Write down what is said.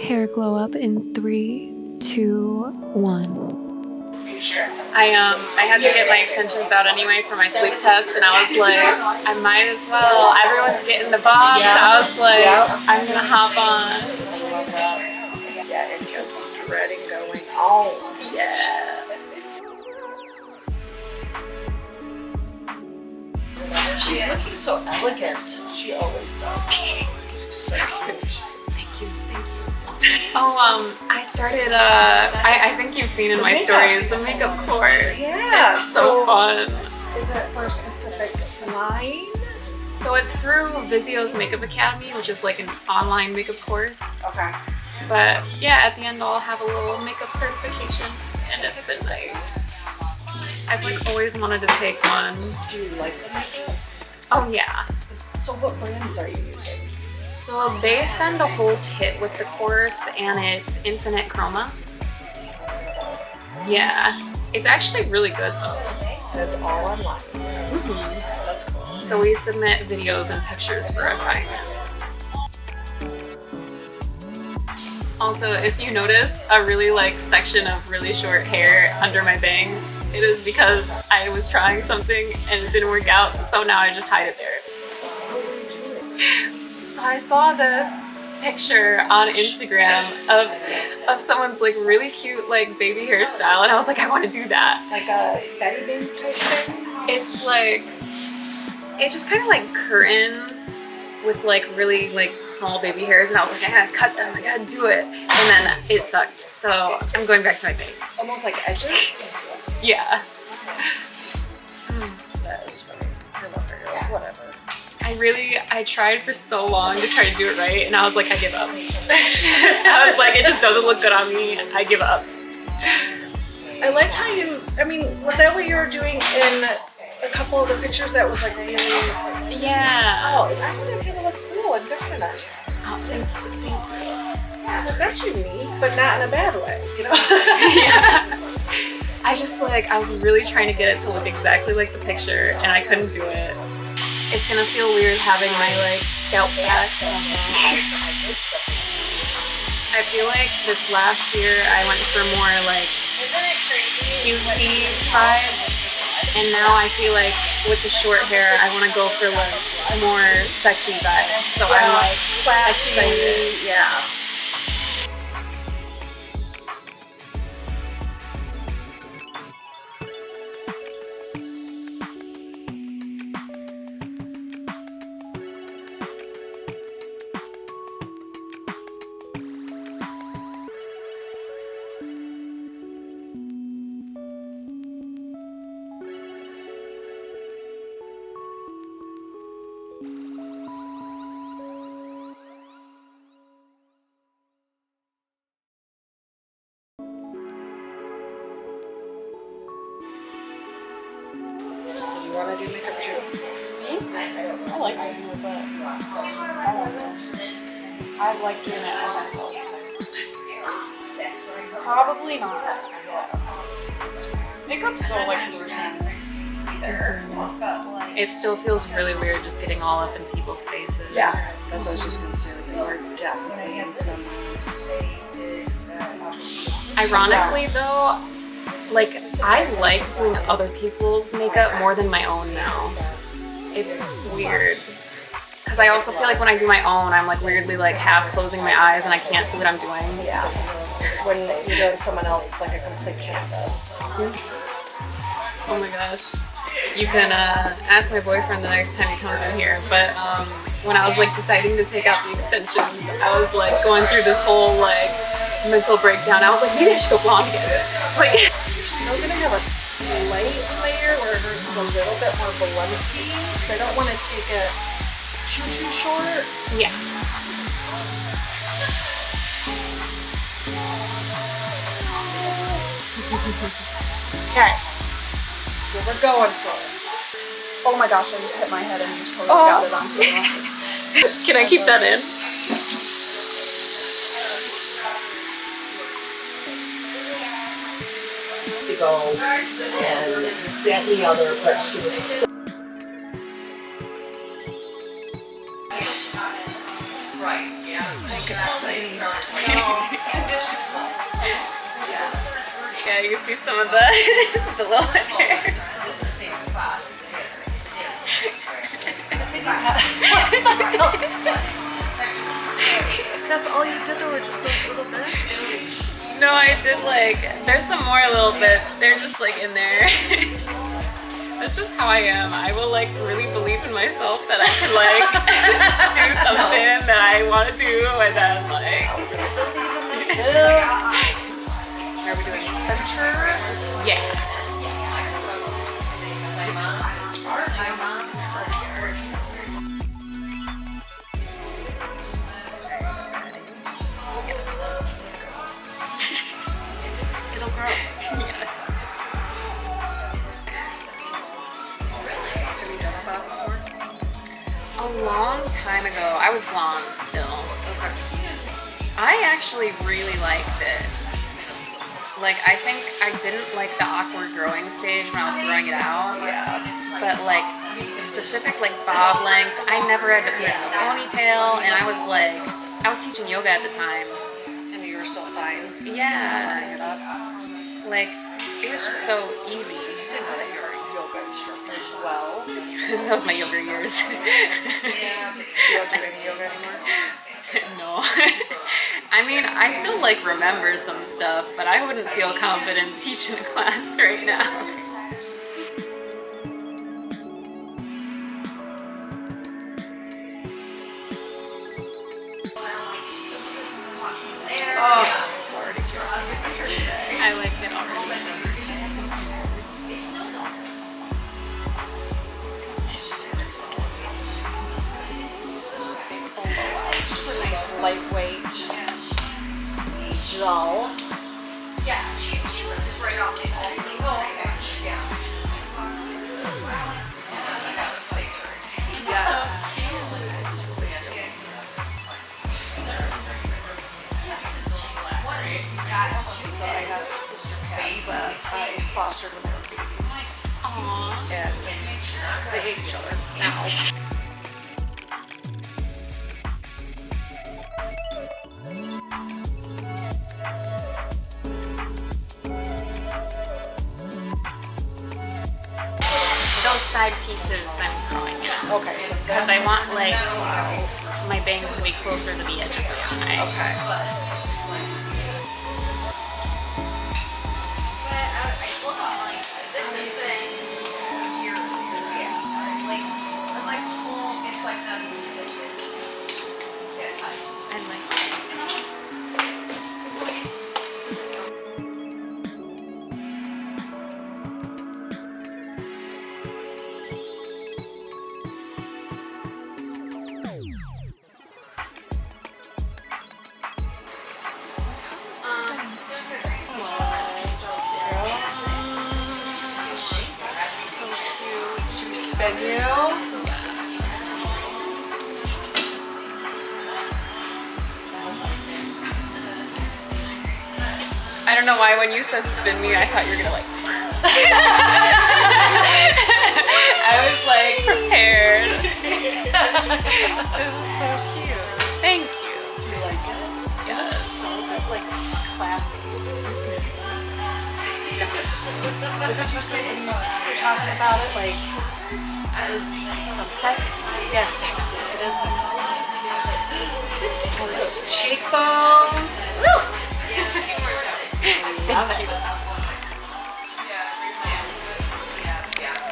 Hair glow up in 3, 2, 1. I had to get my extensions out anyway for my sleep test, and I was like, I might as well. Everyone's getting the bob, so I was like, I'm gonna hop on. Yeah, and just dreading going home. Yeah. She's looking so elegant. She always does. She's so cute. Thank you. Oh, I started, I think you've seen in my stories, the makeup course. Yeah. It's so fun. Is it for a specific line? So it's through Vizio's Makeup Academy, which is like an online makeup course. Okay. But yeah, at the end I'll have a little makeup certification, and it's been nice. I've like always wanted to take one. Do you like the makeup? Oh yeah. So what brands are you using? So they send a whole kit with the course, and it's infinite chroma. Yeah, it's actually really good though. So it's all online. That's cool. So we submit videos and pictures for assignments. Also, if you notice a really like section of really short hair under my bangs, it is because I was trying something and it didn't work out, so now I just hide it there. So I saw this picture on Instagram of someone's like really cute like baby hairstyle, and I was like, I want to do that. Like a Betty Boop type thing? It's like, it just kind of like curtains with like really like small baby hairs, and I was like, I gotta cut them, I gotta do it. And then it sucked, so I'm going back to my bangs. Almost like edges? Yeah. That is funny. I love her hair. Whatever. I tried for so long to try to do it right, and I was like, I give up. I was like, it just doesn't look good on me, I give up. I liked how you, I mean, was that what you were doing in a couple of the pictures that was like really... Yeah. Oh, I thought it kind of looked cool and different. Oh, thank you. I was like, that's unique, but not in a bad way, you know? Yeah. I was really trying to get it to look exactly like the picture, and I couldn't do it. It's gonna feel weird having my like scalp back. I feel like this last year I went for more like cutesy vibes, and now I feel like with the short hair I want to go for like more sexy vibes. So I'm like excited. Yeah. Do you want to do makeup too? Me? I like doing it, but I don't know. I like doing it by myself. Probably not. Makeup's so like losing. It still feels really weird just getting all up in people's faces. Yeah, that's what I was just gonna say. You are definitely in someone's. Ironically though, like I like doing other people's makeup more than my own now. It's weird. Because I also feel like when I do my own, I'm like weirdly like half closing my eyes and I can't see what I'm doing. Yeah. When you're doing someone else, it's like a complete canvas. Oh my gosh. You can ask my boyfriend the next time he comes in here, but when I was like deciding to take out the extensions, I was like going through this whole like mental breakdown. I was like, maybe I should go blonde again. Like, you're still gonna have a slight layer where hers is a little bit more volupty, because I don't want to take it too short. yeah. Okay. So we're going for it. Oh my gosh, I just hit my head and just totally got it on camera. Can I keep that in? To go and this, that, and the other, but she was so Right, yeah. I think it's clean. Yeah, you see some of the the little hair. That's all you did, or just those little bits? No, I did like, there's some more little bits. They're just like in there. That's just how I am. I will like really believe in myself that I can like do something that I want to do, and then like. Are we doing center? Yeah. It'll grow. Yes. Have you done that before? A long time ago, I was blonde still. Okay. I actually really liked it. Like, I think I didn't like the awkward growing stage when I was growing it out. Yeah. But like, specific like bob length, I never had to put it in a ponytail, and I was like, I was teaching yoga at the time. And you were still fine. Yeah. It up. Like, it was just so easy. I didn't know that you were a yoga instructor as well. That was my younger years. You don't do any yoga anymore? No. I mean, I still like remember some stuff, but I wouldn't feel confident teaching a class right now. Oh, it's already good. I like it already. It's just a nice lightweight gel. Yeah, she lives right off the Yes. So I have sister cats that I fostered when they were babies. Aww. And they hate each other now. Those side pieces I'm calling it. Okay, so Because that's I want like my bangs to be closer to the edge of the eye. okay. This has been years. Yeah. Like, it's like full. It's like And like, Should we spin you? I don't know why when you said spin me, I thought you were gonna like. I was like prepared. This is so cute. Thank you. Do you like it? It looks so good, like classy. What did you say when you were talking about it? Like, It was so sexy. yeah, sexy. It is sexy. And those cheekbones. Woo! Thank you.